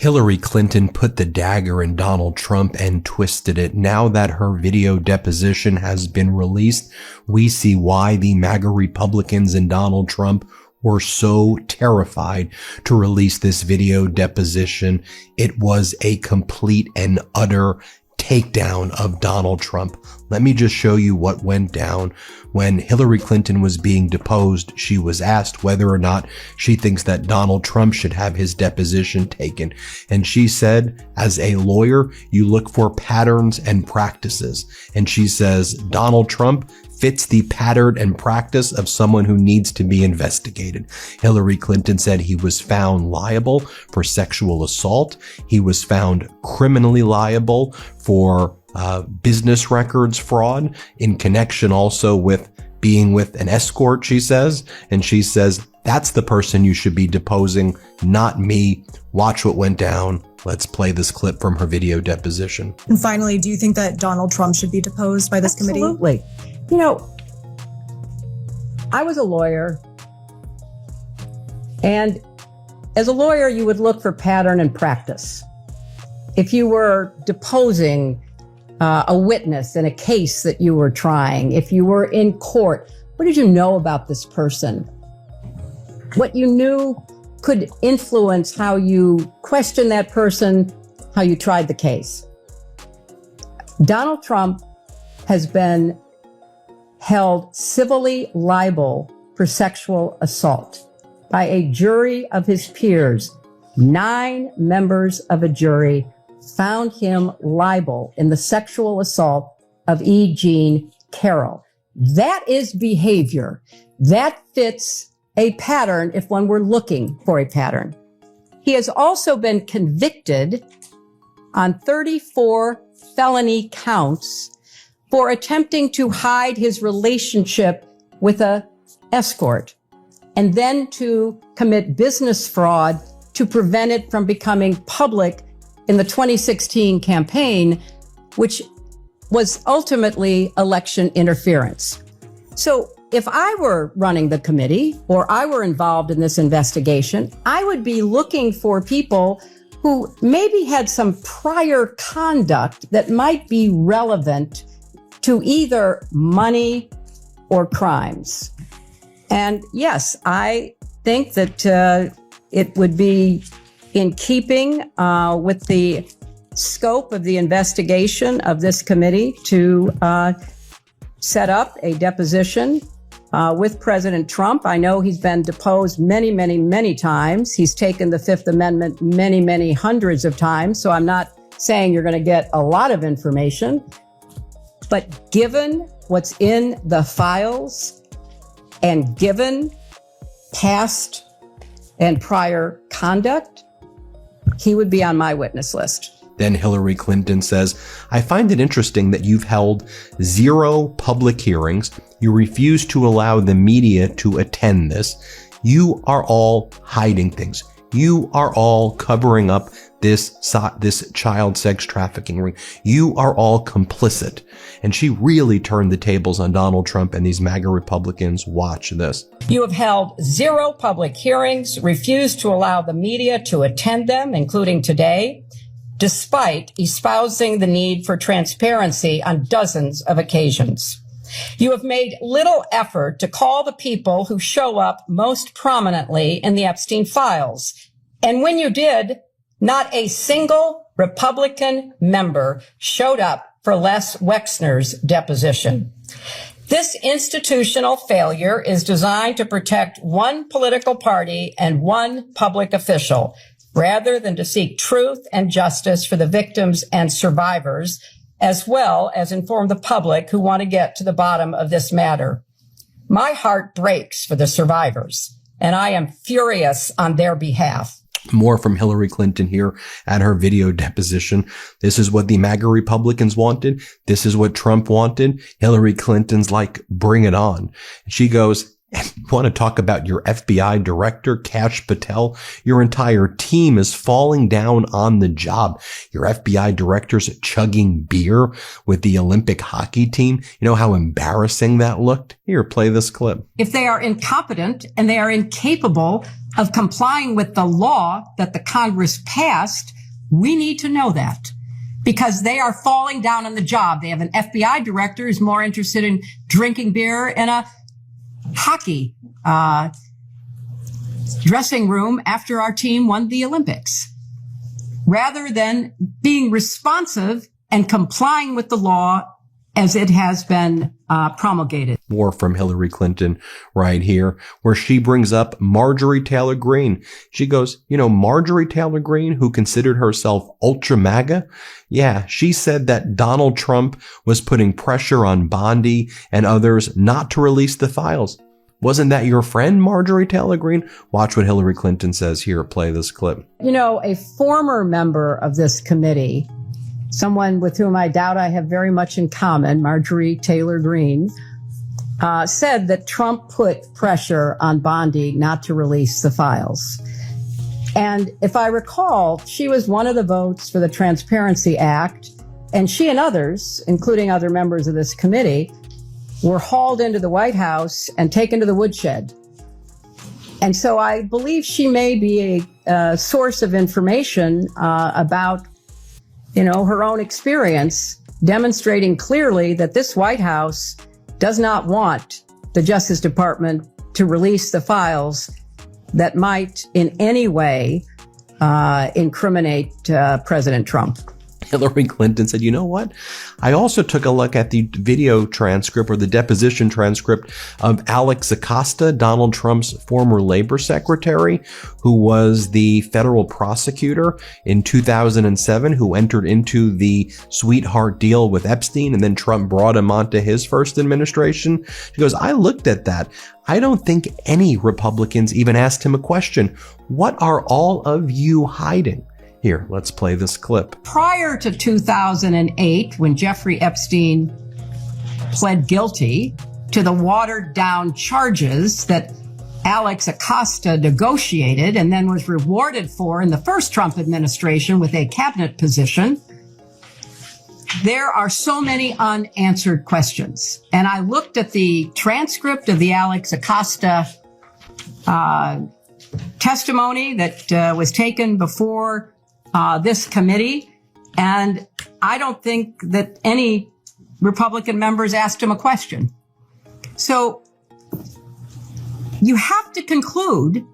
Hillary Clinton put the dagger in Donald Trump and twisted it. Now that her video deposition has been released, we see why the MAGA Republicans and Donald Trump were so terrified to release this video deposition. It was a complete and utter takedown of Donald Trump. Let me just show you what went down. When Hillary Clinton was being deposed, she was asked whether or not she thinks that Donald Trump should have his deposition taken. And she said, as a lawyer, you look for patterns and practices. And she says, Donald Trump fits the pattern and practice of someone who needs to be investigated. Hillary Clinton said he was found liable for sexual assault. He was found criminally liable for business records fraud in connection also with being with an escort, she says. And she says, that's the person you should be deposing, not me. Watch what went down. Let's play this clip from her video deposition. And finally, do you think that Donald Trump should be deposed by this committee? Absolutely. You know, I was a lawyer, and as a lawyer, you would look for pattern and practice. If you were deposing a witness in a case that you were trying, if you were in court, what did you know about this person? What you knew could influence how you questioned that person, how you tried the case. Donald Trump has been held civilly liable for sexual assault by a jury of his peers. 9 members of a jury found him liable in the sexual assault of E. Jean Carroll. That is behavior. That fits a pattern if one were looking for a pattern. He has also been convicted on 34 felony counts for attempting to hide his relationship with a escort and then to commit business fraud to prevent it from becoming public in the 2016 campaign, which was ultimately election interference. So if I were running the committee or I were involved in this investigation, I would be looking for people who maybe had some prior conduct that might be relevant to either money or crimes. And yes, I think that it would be in keeping with the scope of the investigation of this committee to set up a deposition with President Trump. I know he's been deposed many, many, many times. He's taken the Fifth Amendment many, many hundreds of times. So I'm not saying you're going to get a lot of information. But given what's in the files and given past and prior conduct, he would be on my witness list. Then Hillary Clinton says, I find it interesting that you've held 0 public hearings. You refuse to allow the media to attend this. You are all hiding things. You are all covering up this child sex trafficking ring. You are all complicit. And she really turned the tables on Donald Trump and these MAGA Republicans. Watch this. You have held 0 public hearings, refused to allow the media to attend them, including today, despite espousing the need for transparency on dozens of occasions. You have made little effort to call the people who show up most prominently in the Epstein files. And when you did, not a single Republican member showed up for Les Wexner's deposition. This institutional failure is designed to protect one political party and one public official, rather than to seek truth and justice for the victims and survivors, as well as inform the public who want to get to the bottom of this matter. My heart breaks for the survivors, and I am furious on their behalf. More from Hillary Clinton here at her video deposition. This is what the MAGA Republicans wanted. This is what Trump wanted. Hillary Clinton's like, bring it on. She goes, Want to talk about your FBI director, Kash Patel? Your entire team is falling down on the job. Your FBI director's chugging beer with the Olympic hockey team. You know how embarrassing that looked? Here, play this clip. If they are incompetent and they are incapable of complying with the law that the Congress passed, we need to know that, because they are falling down on the job. They have an FBI director who's more interested in drinking beer in a hockey dressing room after our team won the Olympics, rather than being responsive and complying with the law as it has been promulgated. More from Hillary Clinton right here, where she brings up Marjorie Taylor Greene. She goes, you know, Marjorie Taylor Greene, who considered herself ultra MAGA. Yeah, she said that Donald Trump was putting pressure on Bondi and others not to release the files. Wasn't that your friend, Marjorie Taylor Greene? Watch what Hillary Clinton says here. Play this clip. You know, a former member of this committee, someone with whom I doubt I have very much in common, Marjorie Taylor Greene, said that Trump put pressure on Bondi not to release the files. And if I recall, she was one of the votes for the Transparency Act, and she and others, including other members of this committee, were hauled into the White House and taken to the woodshed. And so I believe she may be a source of information about, you know, her own experience, demonstrating clearly that this White House does not want the Justice Department to release the files that might in any way incriminate President Trump. Hillary Clinton said, you know what? I also took a look at the video transcript or the deposition transcript of Alex Acosta, Donald Trump's former labor secretary, who was the federal prosecutor in 2007, who entered into the sweetheart deal with Epstein, and then Trump brought him onto his first administration. She goes, I looked at that. I don't think any Republicans even asked him a question. What are all of you hiding? Here, let's play this clip. Prior to 2008, when Jeffrey Epstein pled guilty to the watered down charges that Alex Acosta negotiated and then was rewarded for in the first Trump administration with a cabinet position, there are so many unanswered questions. And I looked at the transcript of the Alex Acosta testimony that was taken before this committee, and I don't think that any Republican members asked him a question. So you have to conclude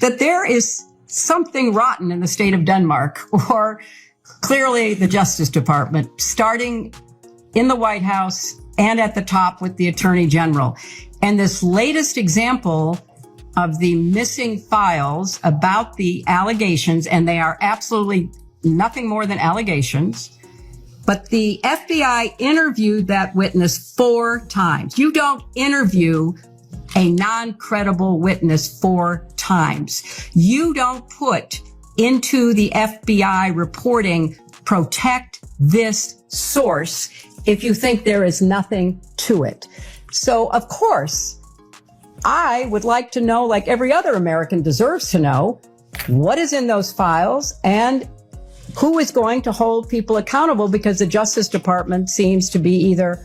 that there is something rotten in the state of Denmark, or clearly the Justice Department, starting in the White House and at the top with the Attorney General. And this latest example of the missing files about the allegations, and they are absolutely nothing more than allegations, but the FBI interviewed that witness 4 times. You don't interview a non-credible witness 4 times. You don't put into the FBI reporting, protect this source, if you think there is nothing to it. So, of course, I would like to know, like every other American deserves to know, what is in those files and who is going to hold people accountable, because the Justice Department seems to be either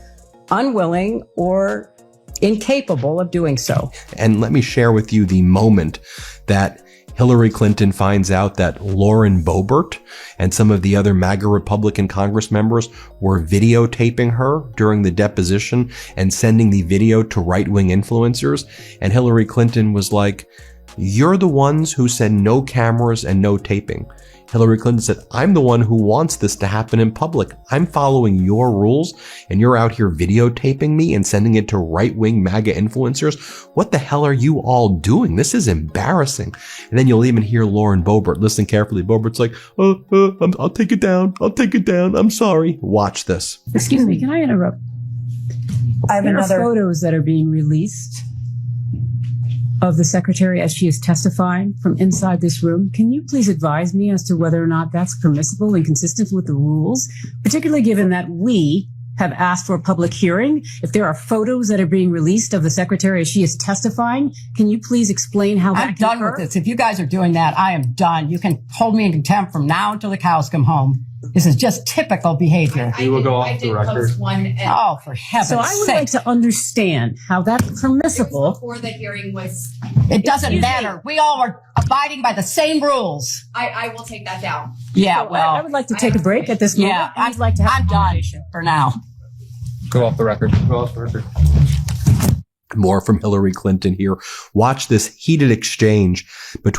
unwilling or incapable of doing so. And let me share with you the moment that Hillary Clinton finds out that Lauren Boebert and some of the other MAGA Republican Congress members were videotaping her during the deposition and sending the video to right-wing influencers. And Hillary Clinton was like, you're the ones who said no cameras and no taping. Hillary Clinton said, I'm the one who wants this to happen in public. I'm following your rules, and you're out here videotaping me and sending it to right-wing MAGA influencers. What the hell are you all doing? This is embarrassing. And then you'll even hear Lauren Boebert. Listen carefully. Boebert's like, I'll take it down. I'll take it down. I'm sorry. Watch this. Excuse me, can I interrupt? I have There another. are photos that are being released of the secretary as she is testifying from inside this room. Can you please advise me as to whether or not that's permissible and consistent with the rules, particularly given that we have asked for a public hearing. If there are photos that are being released of the secretary as she is testifying, can you please explain how that I'm can done occur? with this. If you guys are doing that, I am done. You can hold me in contempt from now until the cows come home. This is just typical behavior. We will go off the record. Oh, for heaven's So I would sake. like to understand how that's permissible. Before the hearing was, It doesn't Excuse me. matter. We all are abiding by the same rules. I will take that down. Yeah, So well, I would like to take a break at this moment. yeah, and I'd like to have I'm a done conversation. for now. Go off the record. Go off the record. More from Hillary Clinton here. Watch this heated exchange between